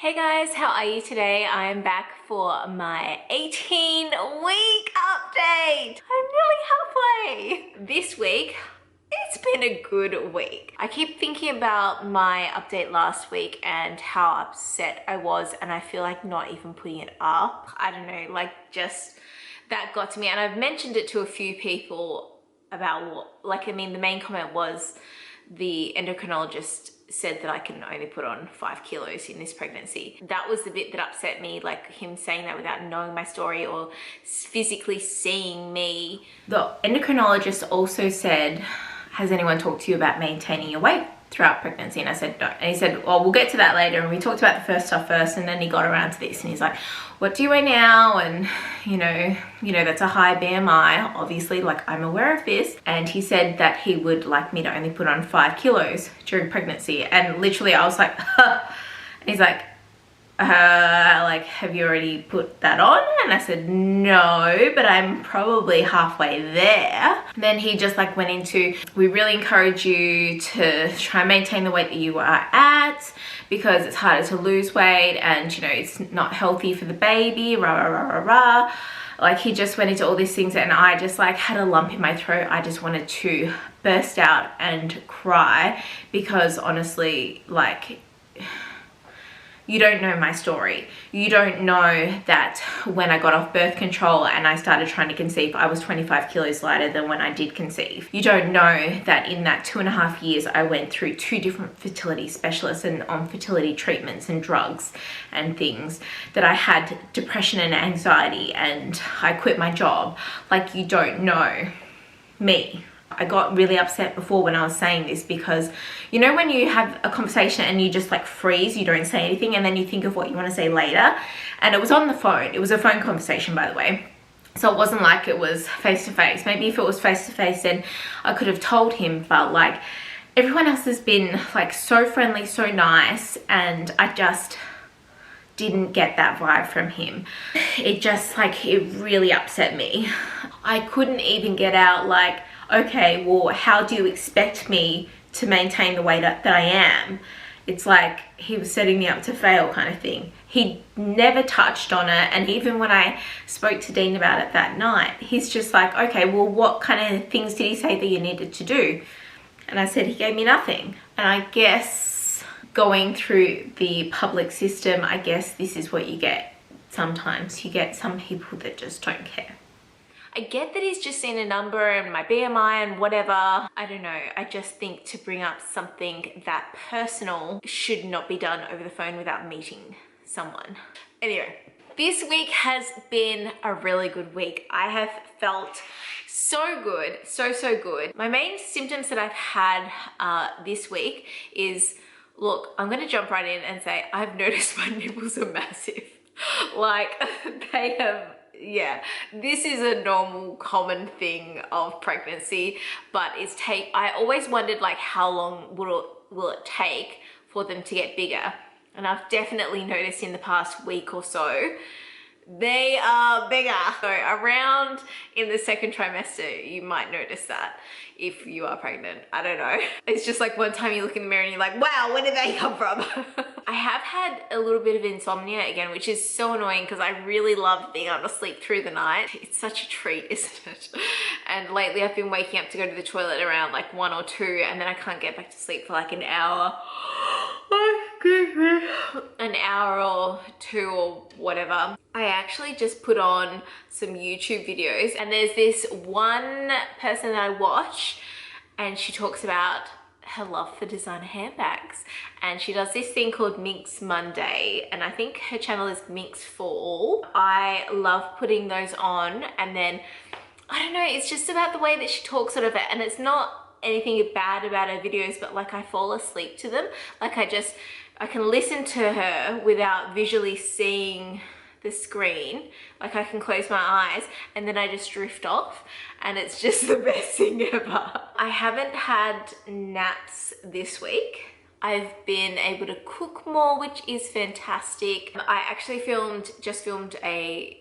Hey guys, how are you today? I'm back for my 18-week update. I'm nearly halfway. This week, it's been a good week. I keep thinking about my update last week and how upset I was, and I feel like not even putting it up. I don't know, like just that got to me, and I've mentioned it to a few people about what, the main comment was the endocrinologist said that I can only put on 5 kilos in this pregnancy. That was the bit that upset me, like him saying that without knowing my story or physically seeing me. The endocrinologist also said, has anyone talked to you about maintaining your weight throughout pregnancy? And I said no. And he said, well, we'll get to that later. And we talked about the first stuff first, and then he got around to this and he's like, what do you weigh now? And you know, that's a high BMI, obviously, like I'm aware of this. And he said that he would like me to only put on 5 kilos during pregnancy. And literally I was like, huh. And he's like, like, have you already put that on? And I said, no, but I'm probably halfway there. And then he just like went into, we really encourage you to try and maintain the weight that you are at because it's harder to lose weight and, you know, it's not healthy for the baby, rah, rah, rah, rah, rah. Like he just went into all these things and I just like had a lump in my throat. I just wanted to burst out and cry because honestly, like, you don't know my story. You don't know that when I got off birth control and I started trying to conceive, I was 25 kilos lighter than when I did conceive. You don't know that in that 2.5 years, I went through 2 different fertility specialists and on fertility treatments and drugs and things, that I had depression and anxiety and I quit my job. Like, you don't know me. I got really upset before when I was saying this because, you know, when you have a conversation and you just like freeze, you don't say anything and then you think of what you want to say later. And it was on the phone. It was a phone conversation, by the way. So it wasn't like it was face to face. Maybe if it was face to face, then I could have told him, but like everyone else has been like so friendly, so nice. And I just didn't get that vibe from him. It just like, it really upset me. I couldn't even get out like, okay, well, how do you expect me to maintain the weight that I am? It's like he was setting me up to fail kind of thing. He never touched on it. And even when I spoke to Dean about it that night, he's just like, okay, well, what kind of things did he say that you needed to do? And I said, he gave me nothing. And I guess going through the public system, I guess this is what you get. Sometimes you get some people that just don't care. I get that he's just seen a number and my BMI and whatever. I don't know. I just think to bring up something that personal should not be done over the phone without meeting someone. Anyway, this week has been a really good week. I have felt so good, so good. My main symptoms that I've had this week is, look, I'm gonna jump right in and say I've noticed my nipples are massive. Like they have, yeah, this is a normal common thing of pregnancy, but I always wondered like how long will it take for them to get bigger, and I've definitely noticed in the past week or so they are bigger. So around in the second trimester you might notice that if you are pregnant. I don't know, it's just like one time you look in the mirror and you're like, wow, where did they come from? I have had a little bit of insomnia again, which is so annoying because I really love being able to sleep through the night. It's such a treat, isn't it? And lately I've been waking up to go to the toilet around like 1 or 2 and then I can't get back to sleep for like an hour. Excuse me. An hour or 2 or whatever. I actually just put on some YouTube videos and there's this one person that I watch and she talks about her love for designer handbags, and she does this thing called Minx Monday, and I think her channel is Minx for All. I love putting those on, and then I don't know, it's just about the way that she talks sort of it, and it's not anything bad about her videos, but like I fall asleep to them. Like I can listen to her without visually seeing the screen. Like I can close my eyes and then I just drift off, and it's just the best thing ever. I haven't had naps this week. I've been able to cook more, which is fantastic. I actually just filmed a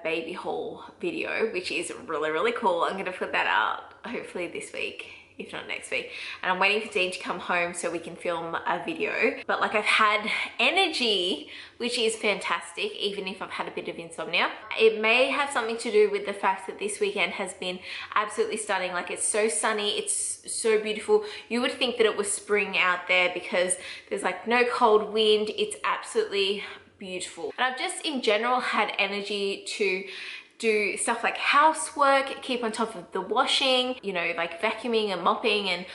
baby haul video, which is really cool. I'm gonna put that out hopefully this week. if not next week. And I'm waiting for Dean to come home so we can film a video. But like, I've had energy, which is fantastic, even if I've had a bit of insomnia. It may have something to do with the fact that this weekend has been absolutely stunning. Like, it's so sunny, it's so beautiful. You would think that it was spring out there because there's like no cold wind. It's absolutely beautiful. And I've just in general had energy to do stuff like housework, keep on top of the washing, you know, like vacuuming and mopping and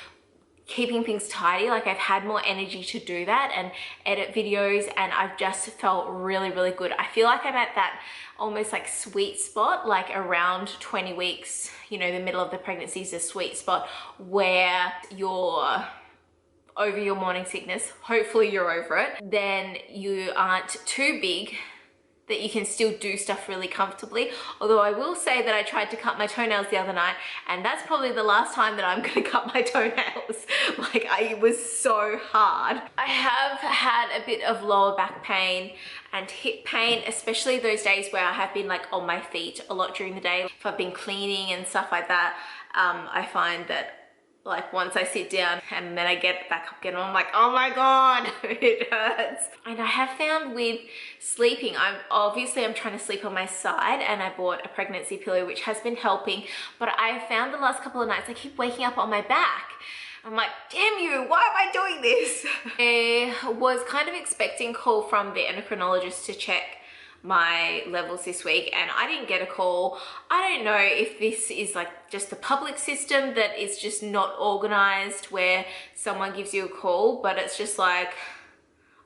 keeping things tidy. Like, I've had more energy to do that and edit videos, and I've just felt really, really good. I feel like I'm at that almost like sweet spot, like around 20 weeks, you know, the middle of the pregnancy is a sweet spot where you're over your morning sickness. Hopefully you're over it. Then you aren't too big that you can still do stuff really comfortably. Although I will say that I tried to cut my toenails the other night, and that's probably the last time that I'm gonna cut my toenails. Like, it was so hard. I have had a bit of lower back pain and hip pain, especially those days where I have been like on my feet a lot during the day. If I've been cleaning and stuff like that, I find that like once I sit down and then I get back up again, I'm like, oh my God, it hurts. And I have found with sleeping, I'm trying to sleep on my side, and I bought a pregnancy pillow, which has been helping, but I found the last couple of nights I keep waking up on my back. I'm like, damn you, why am I doing this? I was kind of expecting a call from the endocrinologist to check my levels this week, and I didn't get a call. I don't know if this is like just the public system that is just not organized where someone gives you a call, but it's just like,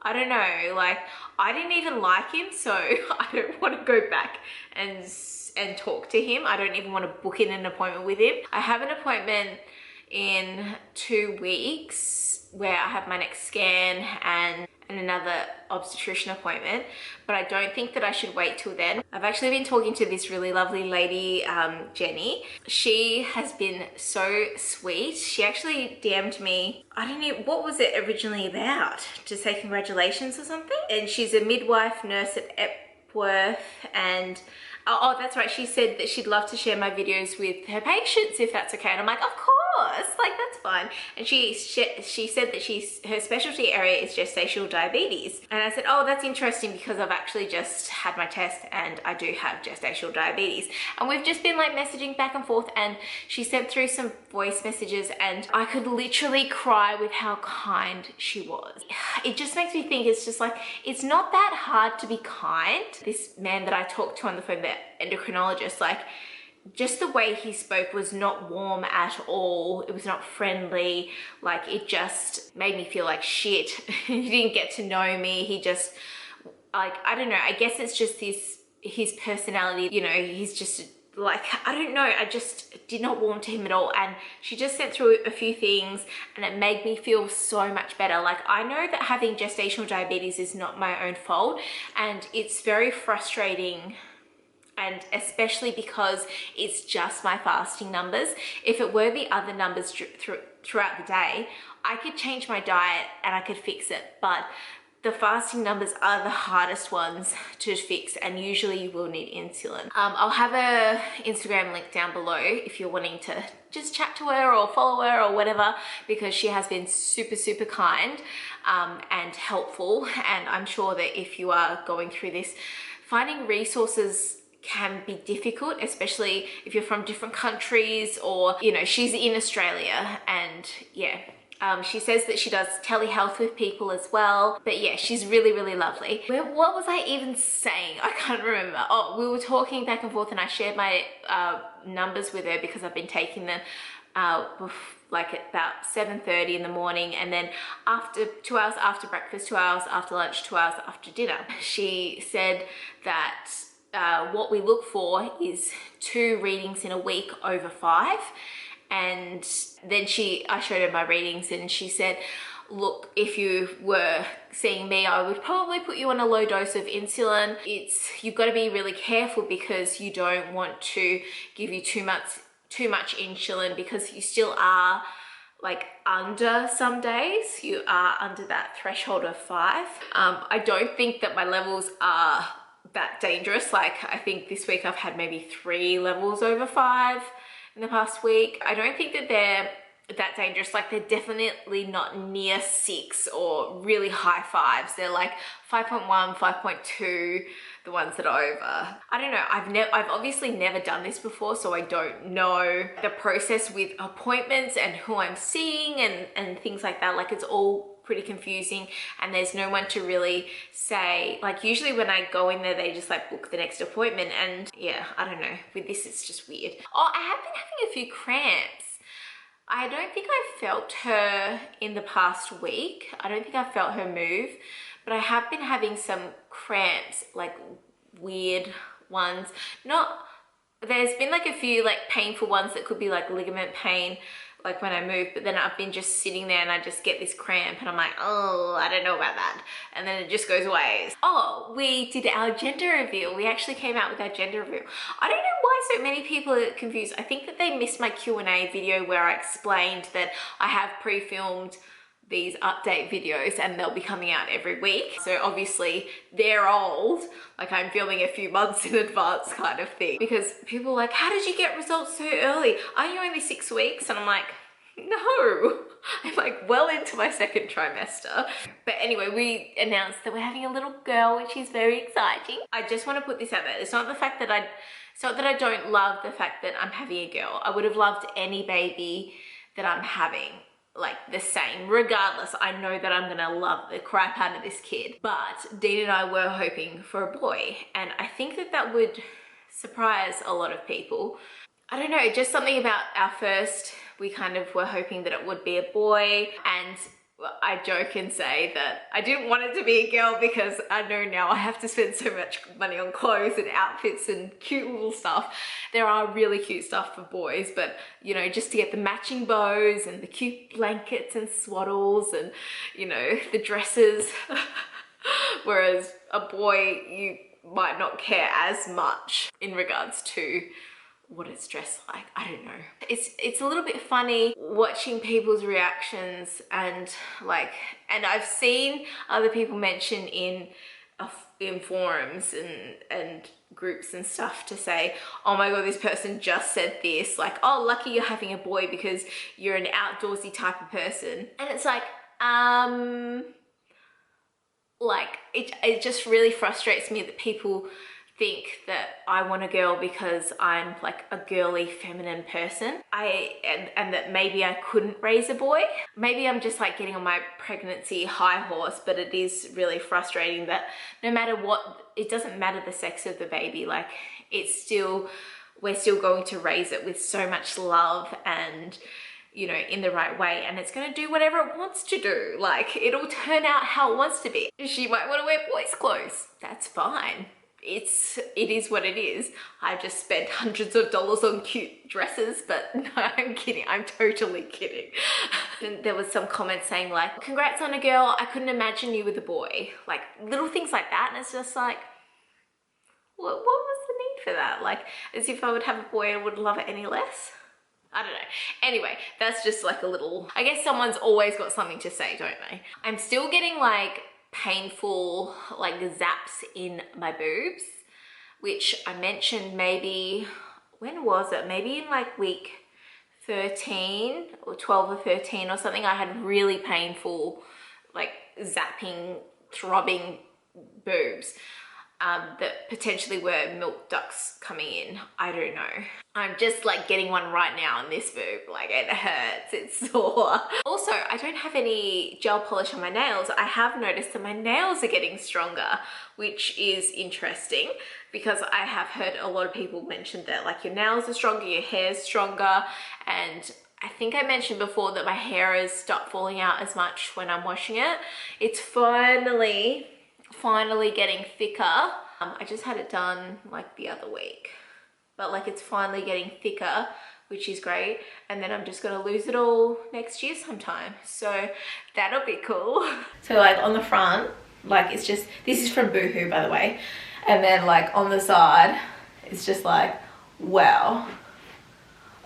I don't know, like, I didn't even like him, so I don't want to go back and talk to him. I don't even want to book in an appointment with him. I have an appointment in 2 weeks where I have my next scan and another obstetrician appointment, but I don't think that I should wait till then. I've actually been talking to this really lovely lady, Jenny. She has been so sweet. She actually DM'd me, I don't know, what was it originally about? To say congratulations or something? And she's a midwife nurse at Epworth, and oh, that's right, she said that she'd love to share my videos with her patients if that's okay. And I'm like, of course, like, that's fine. And she said that her specialty area is gestational diabetes. And I said, oh, that's interesting because I've actually just had my test and I do have gestational diabetes. And we've just been like messaging back and forth, and she sent through some voice messages, and I could literally cry with how kind she was. It just makes me think, it's just like, it's not that hard to be kind. This man that I talked to on the phone, the endocrinologist, like, just the way he spoke was not warm at all. It was not friendly. Like, it just made me feel like shit. He didn't get to know me. He just, like, I don't know, I guess it's just his personality, you know, he's just like, I don't know, I just did not warm to him at all. And she just sent through a few things and it made me feel so much better. Like, I know that having gestational diabetes is not my own fault, and it's very frustrating, and especially because it's just my fasting numbers. If it were the other numbers throughout the day, I could change my diet and I could fix it. But the fasting numbers are the hardest ones to fix, and usually you will need insulin. I'll have a Instagram link down below if you're wanting to just chat to her or follow her or whatever, because she has been super, super kind and helpful. And I'm sure that if you are going through this, finding resources can be difficult, especially if you're from different countries, or, you know, she's in Australia, and yeah. She says that she does telehealth with people as well. But yeah, she's really, really lovely. What was I even saying? I can't remember. Oh, we were talking back and forth, and I shared my numbers with her because I've been taking them like at about 7:30 in the morning, and then after 2 hours after breakfast, 2 hours after lunch, 2 hours after dinner. She said that what we look for is 2 readings in a week over 5. And then I showed her my readings, and she said, look, if you were seeing me, I would probably put you on a low dose of insulin. You've got to be really careful because you don't want to give you too much insulin, because you still are like under, some days you are under that threshold of 5. I don't think that my levels are that dangerous. Like, I think this week I've had maybe 3 levels over 5 in the past week. I don't think that they're that dangerous. Like they're definitely not near 6 or really high 5s. They're like 5.1, 5.2, the ones that are over. I don't know, I've obviously never done this before, so I don't know the process with appointments and who I'm seeing and things like that. Like it's all pretty confusing, and there's no one to really say, like usually when I go in there they just like book the next appointment, and yeah, I don't know, with this it's just weird. Oh, I have been having a few cramps. I don't think I felt her in the past week. I don't think I felt her move, but I have been having some cramps, like weird ones. There's been like a few like painful ones that could be like ligament pain, like when I move, but then I've been just sitting there and I just get this cramp and I'm like, oh, I don't know about that. And then it just goes away. Oh, we did our gender reveal. We actually came out with our gender reveal. I don't know why so many people are confused. I think that they missed my Q&A video where I explained that I have pre-filmed these update videos and they'll be coming out every week. So obviously they're old, like I'm filming a few months in advance kind of thing, because people are like, how did you get results so early? Are you only 6 weeks? And I'm like, no, I'm like well into my 2nd trimester. But anyway, we announced that we're having a little girl, which is very exciting. I just want to put this out there. It's not that I don't love the fact that I'm having a girl. I would have loved any baby that I'm having, like the same. Regardless, I know that I'm gonna love the crap out of this kid. But Dean and I were hoping for a boy, and I think that that would surprise a lot of people. I don't know, just something about our first, we kind of were hoping that it would be a boy, and I joke and say that I didn't want it to be a girl because I know now I have to spend so much money on clothes and outfits and cute little stuff. There are really cute stuff for boys, but you know, just to get the matching bows and the cute blankets and swaddles and you know, the dresses. Whereas a boy, you might not care as much in regards to what it's dressed like. I don't know. It's a little bit funny watching people's reactions and I've seen other people mention in forums and groups and stuff to say, oh my god, this person just said this, like, oh, lucky you're having a boy because you're an outdoorsy type of person. And it's like it just really frustrates me that people think that I want a girl because I'm like a girly feminine person. And that maybe I couldn't raise a boy. Maybe I'm just like getting on my pregnancy high horse, but it is really frustrating that no matter what, it doesn't matter the sex of the baby, like we're still going to raise it with so much love and you know, in the right way, and it's going to do whatever it wants to do. Like it'll turn out how it wants to be. She might want to wear boys' clothes. That's fine. It is what it is. I've just spent hundreds of dollars on cute dresses, but no, I'm kidding. I'm totally kidding. And there was some comments saying like, congrats on a girl. I couldn't imagine you with a boy. Like little things like that. And it's just like, what was the need for that? Like as if I would have a boy and would love it any less. I don't know. Anyway, that's just like a little, I guess someone's always got something to say, don't they? I'm still getting like painful like zaps in my boobs, which I mentioned maybe, when was it? Maybe in like week 13 or 12 or 13 or something. I had really painful like zapping, throbbing boobs that potentially were milk ducts coming in. I don't know. I'm just like getting one right now on this boob. Like it hurts, it's sore. Also, I don't have any gel polish on my nails. I have noticed that my nails are getting stronger, which is interesting because I have heard a lot of people mention that like your nails are stronger, your hair's stronger, and I think I mentioned before that my hair has stopped falling out as much when I'm washing it. It's finally getting thicker. I just had it done like the other week, but like it's finally getting thicker, which is great. And then I'm just gonna lose it all next year sometime, so that'll be cool. So like on the front, like it's just, this is from Boohoo by the way, and then like on the side it's just like, wow,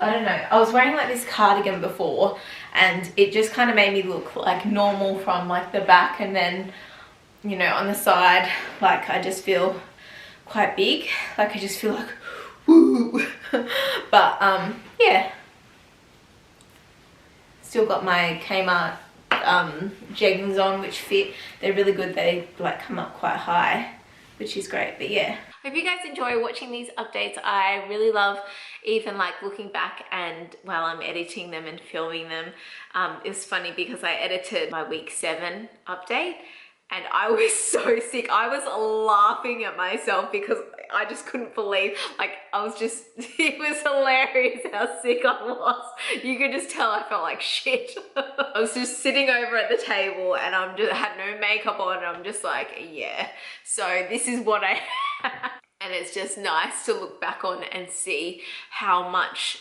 I don't know. I was wearing like this cardigan before and it just kind of made me look like normal from like the back, and then you know, on the side, like I just feel quite big. Like I just feel like, woo. But yeah. Still got my Kmart jeggings on, which fit. They're really good. They like come up quite high, which is great. But yeah, hope you guys enjoy watching these updates. I really love even like looking back and while I'm editing them and filming them. It was funny because I edited my week 7 update and I was so sick. I was laughing at myself because I just couldn't believe, like I was just, it was hilarious how sick I was. You could just tell I felt like shit. I was just sitting over at the table and I had no makeup on and I'm just like, yeah. So this is what I had. And it's just nice to look back on and see how much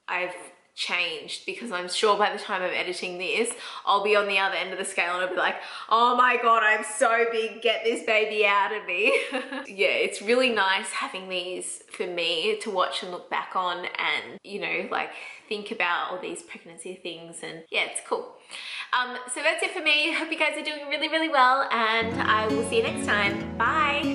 I've changed, because I'm sure by the time I'm editing this, I'll be on the other end of the scale and I'll be like, oh my God, I'm so big, get this baby out of me. Yeah, it's really nice having these for me to watch and look back on and, you know, like think about all these pregnancy things, and yeah, it's cool. So that's it for me. Hope you guys are doing really, really well, and I will see you next time. Bye.